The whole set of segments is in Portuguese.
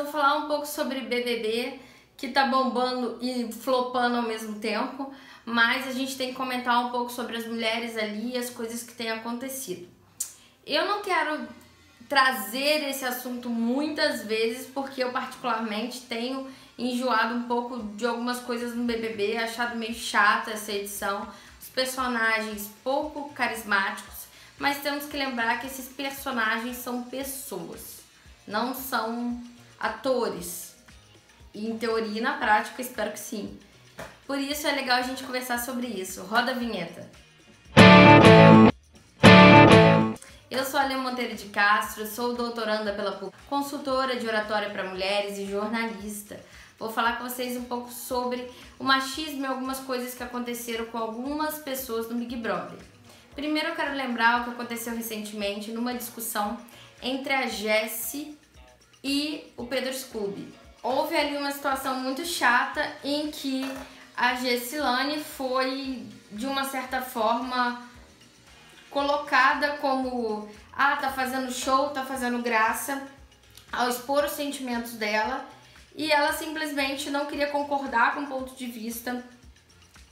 vou falar um pouco sobre BBB, que tá bombando e flopando ao mesmo tempo, mas a gente tem que comentar um pouco sobre as mulheres ali e as coisas que têm acontecido. Eu não quero trazer esse assunto muitas vezes, porque eu particularmente tenho enjoado um pouco de algumas coisas no BBB, achado meio chata essa edição, os personagens pouco carismáticos, mas temos que lembrar que esses personagens são pessoas, não são atores. E em teoria e na prática, espero que sim. Por isso é legal a gente conversar sobre isso. Roda a vinheta. Eu sou a Lê Monteiro de Castro, sou doutoranda pela PUC, consultora de oratória para mulheres e jornalista. Vou falar com vocês um pouco sobre o machismo e algumas coisas que aconteceram com algumas pessoas no Big Brother. Primeiro eu quero lembrar o que aconteceu recentemente numa discussão entre a Jessi e o Pedro Scooby. Houve ali uma situação muito chata em que a Jessilane foi, de uma certa forma, colocada como tá fazendo show, tá fazendo graça, ao expor os sentimentos dela, e ela simplesmente não queria concordar com o ponto de vista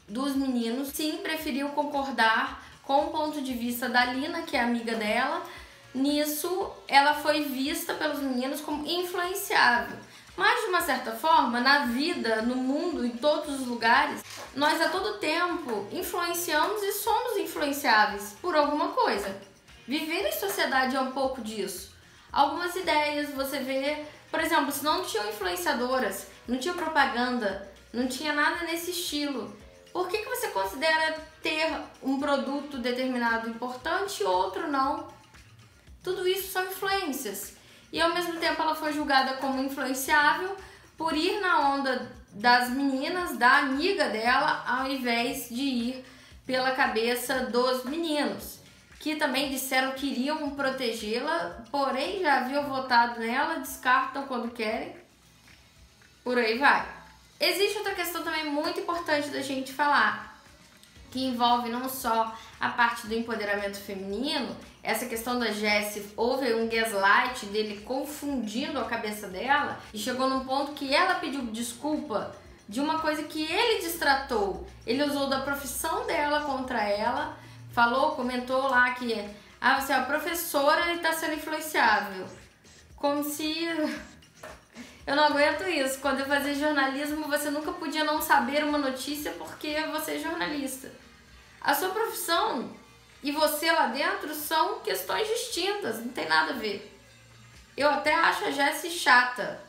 dos meninos, sim, preferiu concordar com o ponto de vista da Lina, que é amiga dela. Nisso, ela foi vista pelos meninos como influenciável. Mas, de uma certa forma, na vida, no mundo, em todos os lugares, nós a todo tempo influenciamos e somos influenciáveis por alguma coisa. Viver em sociedade é um pouco disso. Algumas ideias, você vê, por exemplo, se não tinham influenciadoras, não tinha propaganda, não tinha nada nesse estilo, por que você considera ter um produto determinado importante e outro não? Tudo isso são influências. E ao mesmo tempo ela foi julgada como influenciável por ir na onda das meninas, da amiga dela, ao invés de ir pela cabeça dos meninos, que também disseram que iriam protegê-la, porém já haviam votado nela, descartam quando querem, por aí vai. Existe outra questão também muito importante da gente falar, que envolve não só a parte do empoderamento feminino. Essa questão da Jessi, houve um gaslight dele confundindo a cabeça dela e chegou num ponto que ela pediu desculpa de uma coisa que ele destratou. Ele usou da profissão dela contra ela, comentou lá que você é a professora e tá sendo influenciável. Como se... Eu não aguento isso. Quando eu fazia jornalismo, você nunca podia não saber uma notícia porque você é jornalista. A sua profissão e você lá dentro são questões distintas, não tem nada a ver. Eu até acho a Jessi chata.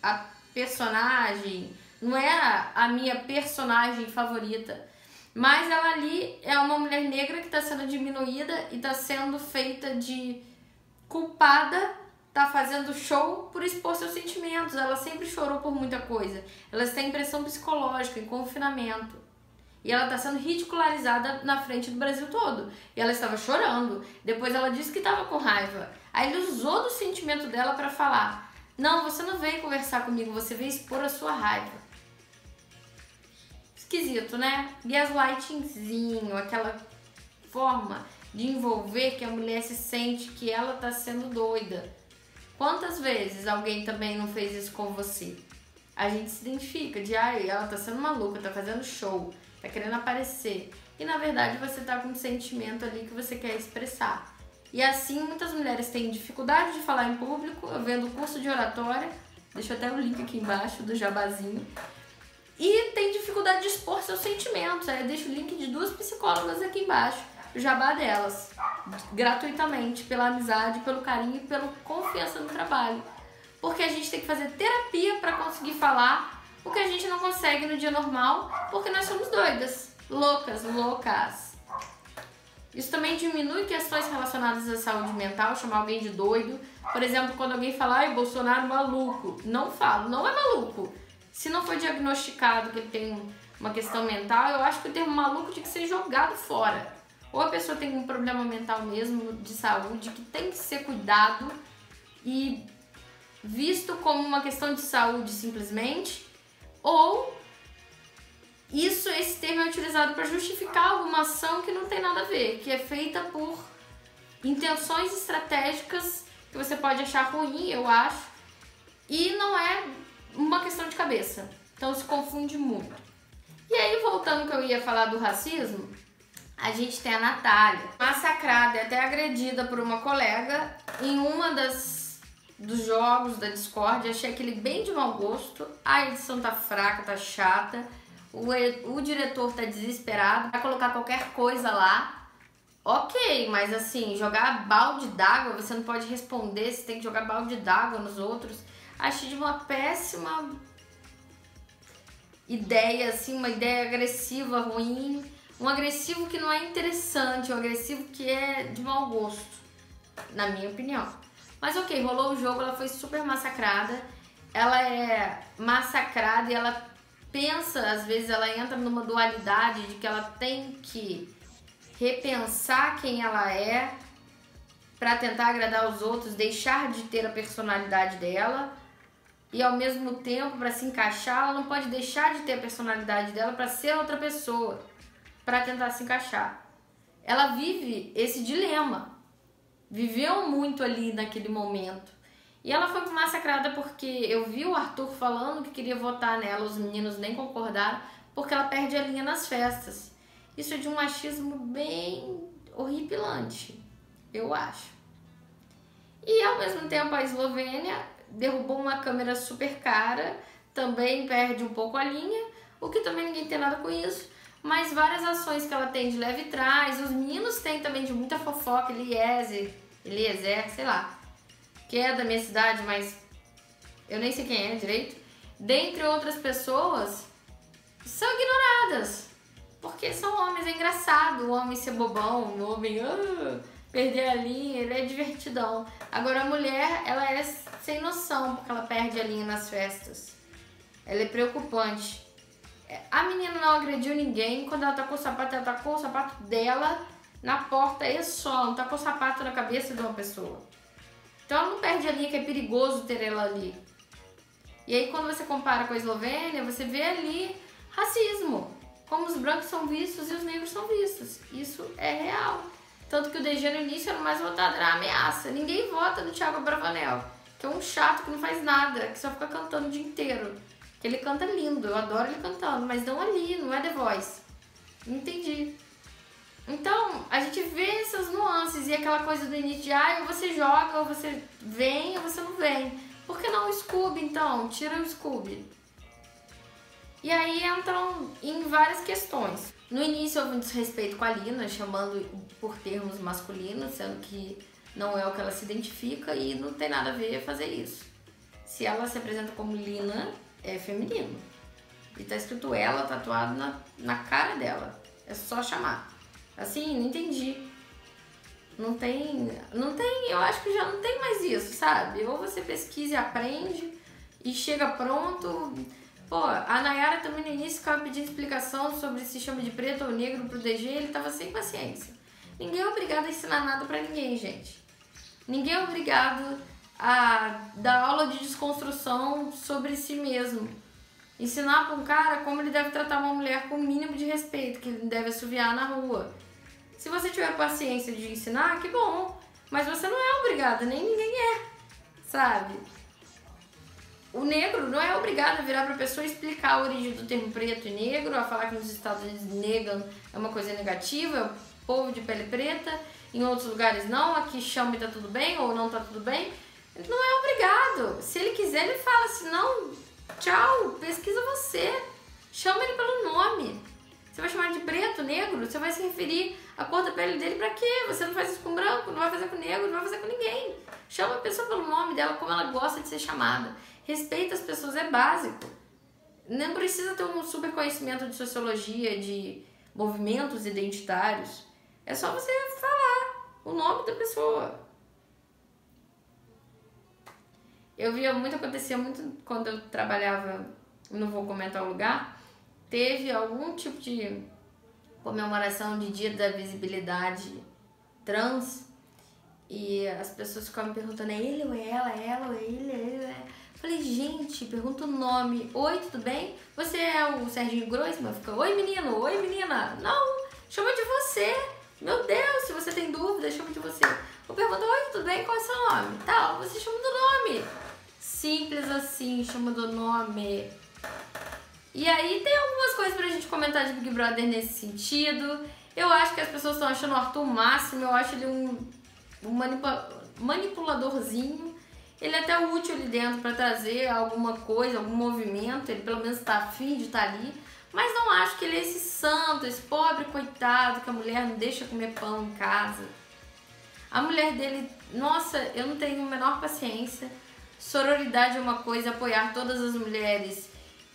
A personagem não é a minha personagem favorita. Mas ela ali é uma mulher negra que está sendo diminuída e está sendo feita de culpada, tá fazendo show por expor seus sentimentos. Ela sempre chorou por muita coisa. Ela está em pressão psicológica, em confinamento. E ela está sendo ridicularizada na frente do Brasil todo. E ela estava chorando. Depois ela disse que estava com raiva. Aí ele usou do sentimento dela para falar: não, você não veio conversar comigo, você veio expor a sua raiva. Esquisito, né? Gaslightingzinho, aquela forma de envolver que a mulher se sente que ela está sendo doida. Quantas vezes alguém também não fez isso com você? A gente se identifica de, ela tá sendo maluca, tá fazendo show, tá querendo aparecer. E na verdade você tá com um sentimento ali que você quer expressar. E assim muitas mulheres têm dificuldade de falar em público. Eu vendo curso de oratória, deixo até o link aqui embaixo do jabazinho. E tem dificuldade de expor seus sentimentos. Aí eu deixo o link de 2 psicólogas aqui embaixo, o jabá delas, gratuitamente, pela amizade, pelo carinho e pela confiança no trabalho. Porque a gente tem que fazer terapia para conseguir falar o que a gente não consegue no dia normal, porque nós somos doidas, loucas. Isso também diminui questões relacionadas à saúde mental, chamar alguém de doido. Por exemplo, quando alguém fala, Bolsonaro maluco, não falo, não é maluco. Se não for diagnosticado que ele tem uma questão mental, eu acho que o termo maluco tinha que ser jogado fora. Ou a pessoa tem um problema mental mesmo, de saúde, que tem que ser cuidado e visto como uma questão de saúde simplesmente, ou esse termo é utilizado para justificar alguma ação que não tem nada a ver, que é feita por intenções estratégicas que você pode achar ruim, eu acho, e não cabeça. Então se confunde muito. E aí, voltando que eu ia falar do racismo, a gente tem a Natália, massacrada e até agredida por uma colega em uma dos jogos da Discord. Achei aquele bem de mau gosto. A edição tá fraca, tá chata. O diretor tá desesperado, vai colocar qualquer coisa lá. Ok, mas assim, jogar balde d'água, você não pode responder, você tem que jogar balde d'água nos outros. Achei de uma péssima ideia, assim, uma ideia agressiva, ruim. Um agressivo que não é interessante, um agressivo que é de mau gosto, na minha opinião. Mas ok, rolou o jogo, ela foi super massacrada. Ela é massacrada e ela pensa, às vezes ela entra numa dualidade de que ela tem que repensar quem ela é para tentar agradar os outros, deixar de ter a personalidade dela. E ao mesmo tempo, para se encaixar, ela não pode deixar de ter a personalidade dela para ser outra pessoa, para tentar se encaixar. Ela vive esse dilema, viveu muito ali naquele momento. E ela foi massacrada porque eu vi o Arthur falando que queria votar nela, os meninos nem concordaram, porque ela perde a linha nas festas. Isso é de um machismo bem horripilante, eu acho. E ao mesmo tempo a Eslovênia derrubou uma câmera super cara, também perde um pouco a linha, o que também ninguém tem nada com isso, mas várias ações que ela tem de leve trás, os meninos têm também de muita fofoca, Eliezer, sei lá, que é da minha cidade, mas eu nem sei quem é direito, dentre outras pessoas, são ignoradas, porque são homens, é engraçado o homem ser bobão, o homem perder a linha, ele é divertidão. Agora a mulher, ela é sem noção, porque ela perde a linha nas festas. Ela é preocupante. A menina não agrediu ninguém, quando ela tacou o sapato, ela tacou o sapato dela na porta e só, não tacou o sapato na cabeça de uma pessoa. Então ela não perde a linha, que é perigoso ter ela ali. E aí quando você compara com a Eslovênia, você vê ali racismo. Como os brancos são vistos e os negros são vistos. Isso é real. Tanto que o DG no início era o mais votado, era a ameaça. Ninguém vota no Thiago Abravanel, que é um chato que não faz nada, que só fica cantando o dia inteiro. Que ele canta lindo, eu adoro ele cantando, mas não ali, não é The Voice. Não entendi. Então, a gente vê essas nuances e aquela coisa do início de ou você joga, ou você vem, ou você não vem. Por que não o Scooby, então? Tira o Scooby. E aí entram em várias questões. No início houve um desrespeito com a Lina, chamando por termos masculinos, sendo que não é o que ela se identifica e não tem nada a ver fazer isso. Se ela se apresenta como Lina, é feminino. E tá escrito ela tatuado na cara dela. É só chamar. Assim, não entendi. Não tem, eu acho que já não tem mais isso, sabe? Ou você pesquisa e aprende e chega pronto. Pô, a Nayara também no início ficava pedindo explicação sobre se chama de preto ou negro pro DG, ele tava sem paciência. Ninguém é obrigado a ensinar nada pra ninguém, gente. Ninguém é obrigado a dar aula de desconstrução sobre si mesmo. Ensinar pra um cara como ele deve tratar uma mulher com o mínimo de respeito, que ele deve assoviar na rua. Se você tiver paciência de ensinar, que bom. Mas você não é obrigado, nem ninguém é, sabe? O negro não é obrigado a virar pra pessoa e explicar a origem do termo preto e negro, a falar que nos Estados Unidos negam é uma coisa negativa, é o povo de pele preta, em outros lugares não, aqui chama e tá tudo bem, ou não tá tudo bem. Ele não é obrigado. Se ele quiser, ele fala, se não, tchau, pesquisa você. Chama ele pelo nome. Você vai chamar de preto, negro, você vai se referir à cor da pele dele pra quê? Você não faz isso com branco, não vai fazer com negro, não vai fazer com ninguém. Chama a pessoa pelo nome dela, como ela gosta de ser chamada. Respeita as pessoas, é básico. Não precisa ter um super conhecimento de sociologia, de movimentos identitários. É só você falar o nome da pessoa. Eu via muito, acontecia muito quando eu trabalhava, não vou comentar o lugar, teve algum tipo de comemoração de dia da visibilidade trans e as pessoas ficavam me perguntando, é ele ou é ela ou é ele, Falei, gente, pergunta o nome. Oi, tudo bem? Você é o Serginho Groisman? Fica, oi menino, oi menina. Não, chama de você. Meu Deus, se você tem dúvida, chama de você. Eu pergunto, oi, tudo bem? Qual é o seu nome? Tá, você chama do nome. Simples assim, chama do nome. E aí tem algumas coisas pra gente comentar de Big Brother nesse sentido. Eu acho que as pessoas estão achando o Arthur o máximo, eu acho ele um manipuladorzinho. Ele é até útil ali dentro pra trazer alguma coisa, algum movimento, ele pelo menos tá afim de estar ali. Mas não acho que ele é esse santo, esse pobre coitado que a mulher não deixa comer pão em casa. A mulher dele, nossa, eu não tenho a menor paciência. Sororidade é uma coisa, apoiar todas as mulheres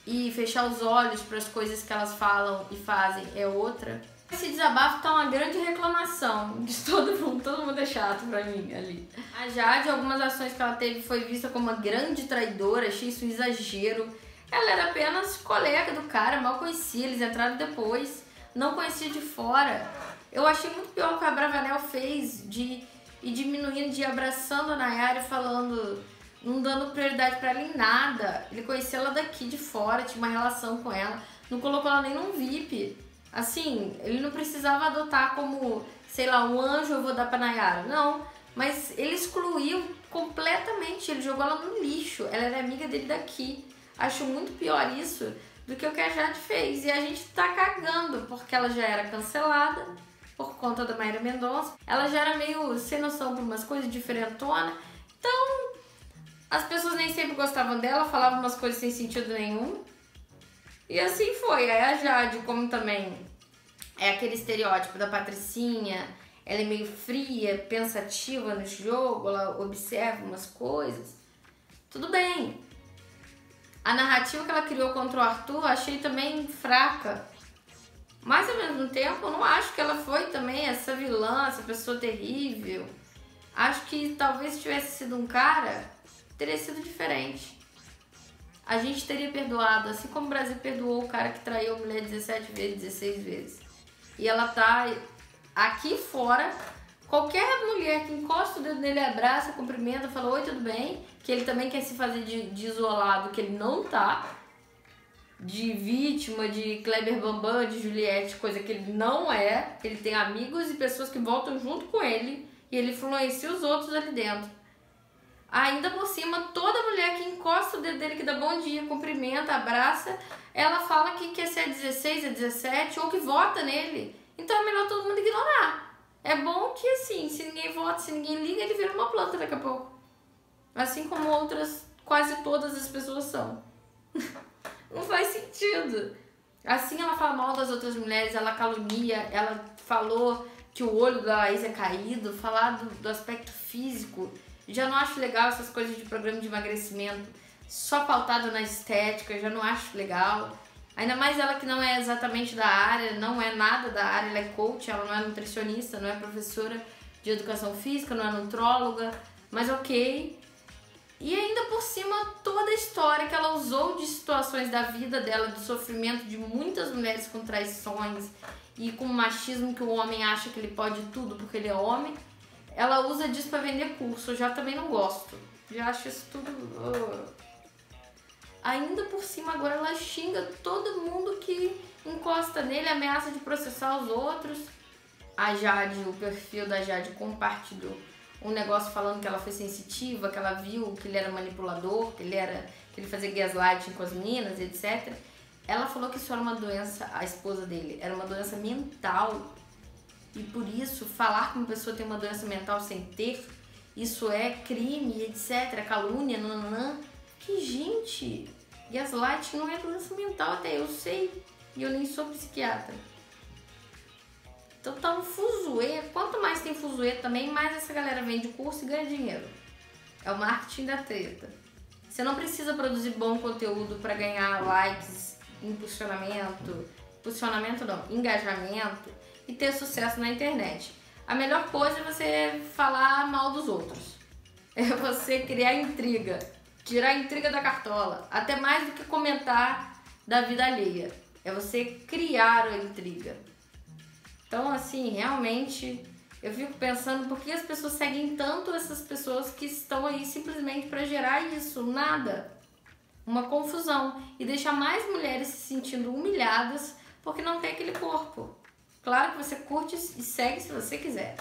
e fechar os olhos para as coisas que elas falam e fazem é outra. Esse desabafo tá uma grande reclamação de todo mundo é chato pra mim ali. A Jade, algumas ações que ela teve foi vista como uma grande traidora, achei isso um exagero. Ela era apenas colega do cara, mal conhecia, eles entraram depois, não conhecia de fora. Eu achei muito pior o que a Bravanel fez de ir diminuindo, de ir abraçando a Nayara e falando, não dando prioridade pra ela em nada. Ele conhecia ela daqui de fora, tinha uma relação com ela, não colocou ela nem num VIP. Assim, ele não precisava adotar como, sei lá, um anjo eu vou dar pra Nayara. Não, mas ele excluiu completamente, ele jogou ela no lixo. Ela era amiga dele daqui. Acho muito pior isso do que o que a Jade fez. E a gente tá cagando, porque ela já era cancelada por conta da Maíra Mendonça. Ela já era meio sem noção por umas coisas diferentona. Então, as pessoas nem sempre gostavam dela, falavam umas coisas sem sentido nenhum. E assim foi. Aí a Jade, como também é aquele estereótipo da patricinha, ela é meio fria, pensativa no jogo, ela observa umas coisas. Tudo bem. A narrativa que ela criou contra o Arthur, achei também fraca. Mas ao mesmo tempo, eu não acho que ela foi também essa vilã, essa pessoa terrível. Acho que talvez se tivesse sido um cara, teria sido diferente. A gente teria perdoado, assim como o Brasil perdoou o cara que traiu a mulher 17 vezes, 16 vezes. E ela tá aqui fora, qualquer mulher que encosta o dedo nele, abraça, cumprimenta, fala oi, tudo bem, que ele também quer se fazer de isolado, que ele não tá, de vítima, de Kleber Bambam, de Juliette, coisa que ele não é. Ele tem amigos e pessoas que voltam junto com ele e ele influencia os outros ali dentro. Ainda por cima, toda mulher que encosta o dedo dele, que dá bom dia, cumprimenta, abraça, ela fala que quer ser a 16, a 17 ou que vota nele. Então é melhor todo mundo ignorar. É bom que assim, se ninguém vota, se ninguém liga, ele vira uma planta daqui a pouco. Assim como outras, quase todas as pessoas são. Não faz sentido. Assim ela fala mal das outras mulheres, ela calunia, ela falou que o olho da Laís é caído, falar do aspecto físico. Já não acho legal essas coisas de programa de emagrecimento só pautado na estética, já não acho legal. Ainda mais ela que não é exatamente da área, não é nada da área, ela é coach, ela não é nutricionista, não é professora de educação física, não é nutróloga, mas ok. E ainda por cima toda a história que ela usou de situações da vida dela, do sofrimento de muitas mulheres com traições e com machismo que o homem acha que ele pode tudo porque ele é homem. Ela usa disso pra vender curso, eu já também não gosto. Já acho isso tudo... Ainda por cima agora ela xinga todo mundo que encosta nele, ameaça de processar os outros. A Jade, o perfil da Jade compartilhou um negócio falando que ela foi sensitiva, que ela viu que ele era manipulador, que ele fazia gaslighting com as meninas, etc. Ela falou que isso era uma doença, a esposa dele, era uma doença mental. E por isso, falar que uma pessoa tem uma doença mental sem ter, isso é crime, etc, calúnia, nananã. Que, gente, gaslighting não é doença mental, até eu sei, e eu nem sou psiquiatra. Então tá um fuzuê. Quanto mais tem fuzuê também, mais essa galera vende curso e ganha dinheiro. É o marketing da treta. Você não precisa produzir bom conteúdo para ganhar likes, engajamento e ter sucesso na internet. A melhor coisa é você falar mal dos outros. É você criar intriga, tirar a intriga da cartola, até mais do que comentar da vida alheia. É você criar a intriga. Então, assim, realmente, eu fico pensando por que as pessoas seguem tanto essas pessoas que estão aí simplesmente para gerar isso, nada. Uma confusão. E deixar mais mulheres se sentindo humilhadas porque não tem aquele corpo. Claro que você curte e segue se você quiser.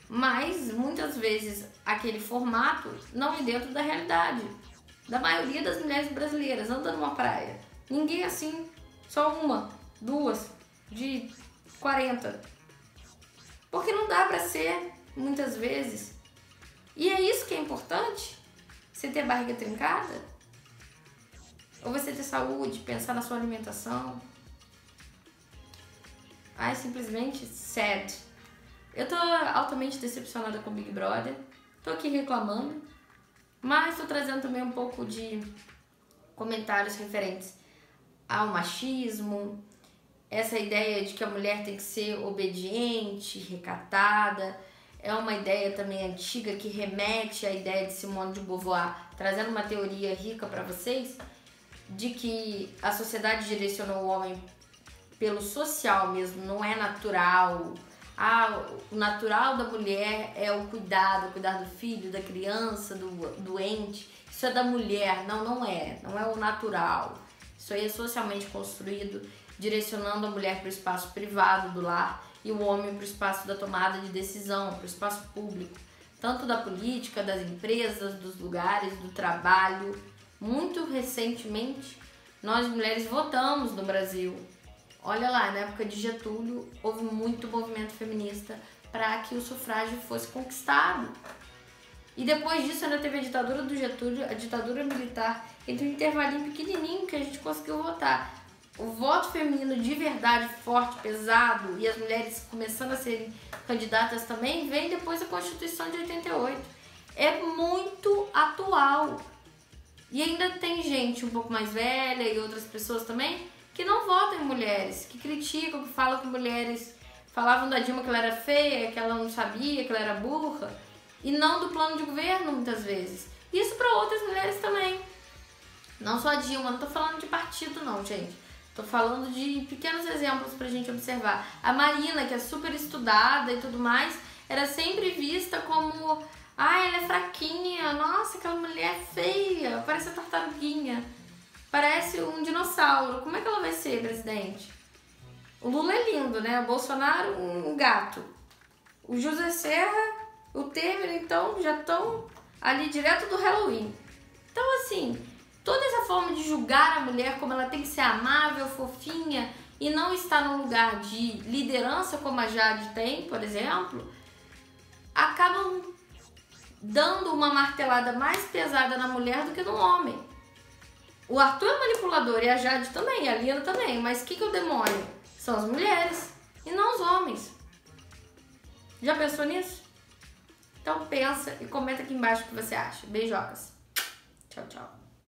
Mas, muitas vezes, aquele formato não é dentro da realidade da maioria das mulheres brasileiras. Anda numa praia, Ninguém é assim. Só uma, duas, de 40. Porque não dá pra ser, muitas vezes. E é isso que é importante? Você ter a barriga trincada? Ou você ter saúde, pensar na sua alimentação? Ai, simplesmente sad. Eu tô altamente decepcionada com o Big Brother. Tô aqui reclamando. Mas tô trazendo também um pouco de comentários referentes ao machismo, essa ideia de que a mulher tem que ser obediente, recatada. É uma ideia também antiga que remete à ideia de Simone de Beauvoir, trazendo uma teoria rica para vocês, de que a sociedade direcionou o homem pelo social mesmo, não é natural. O natural da mulher é o cuidar do filho, da criança, do doente. Isso é da mulher. Não é o natural. Isso aí é socialmente construído, direcionando a mulher para o espaço privado do lar e o homem para o espaço da tomada de decisão, para o espaço público, tanto da política, das empresas, dos lugares, do trabalho. Muito recentemente, nós mulheres votamos no Brasil. Olha lá, na época de Getúlio, houve muito movimento feminista para que o sufrágio fosse conquistado. E depois disso ainda teve a ditadura do Getúlio, a ditadura militar, entre um intervalinho pequenininho que a gente conseguiu votar. O voto feminino de verdade, forte, pesado, e as mulheres começando a serem candidatas também, vem depois da Constituição de 88. É muito atual. E ainda tem gente um pouco mais velha e outras pessoas também que não votam em mulheres, que criticam, que falam que mulheres falavam da Dilma que ela era feia, que ela não sabia, que ela era burra, e não do plano de governo muitas vezes. Isso para outras mulheres também. Não só a Dilma, não tô falando de partido não, gente. Tô falando de pequenos exemplos pra gente observar. A Marina, que é super estudada e tudo mais, era sempre vista como... ela é fraquinha, nossa, aquela mulher feia, parece uma tartaruguinha, parece um dinossauro. Como é que ela vai ser presidente? O Lula é lindo, né? O Bolsonaro, um gato. O José Serra, o Temer, então, já estão ali direto do Halloween. Então, assim, toda essa forma de julgar a mulher como ela tem que ser amável, fofinha e não estar num lugar de liderança como a Jade tem, por exemplo, acabam dando uma martelada mais pesada na mulher do que no homem. O Arthur é manipulador e a Jade também, a Lina também, mas o que é o demônio? São as mulheres e não os homens. Já pensou nisso? Então pensa e comenta aqui embaixo o que você acha. Beijocas. Tchau, tchau.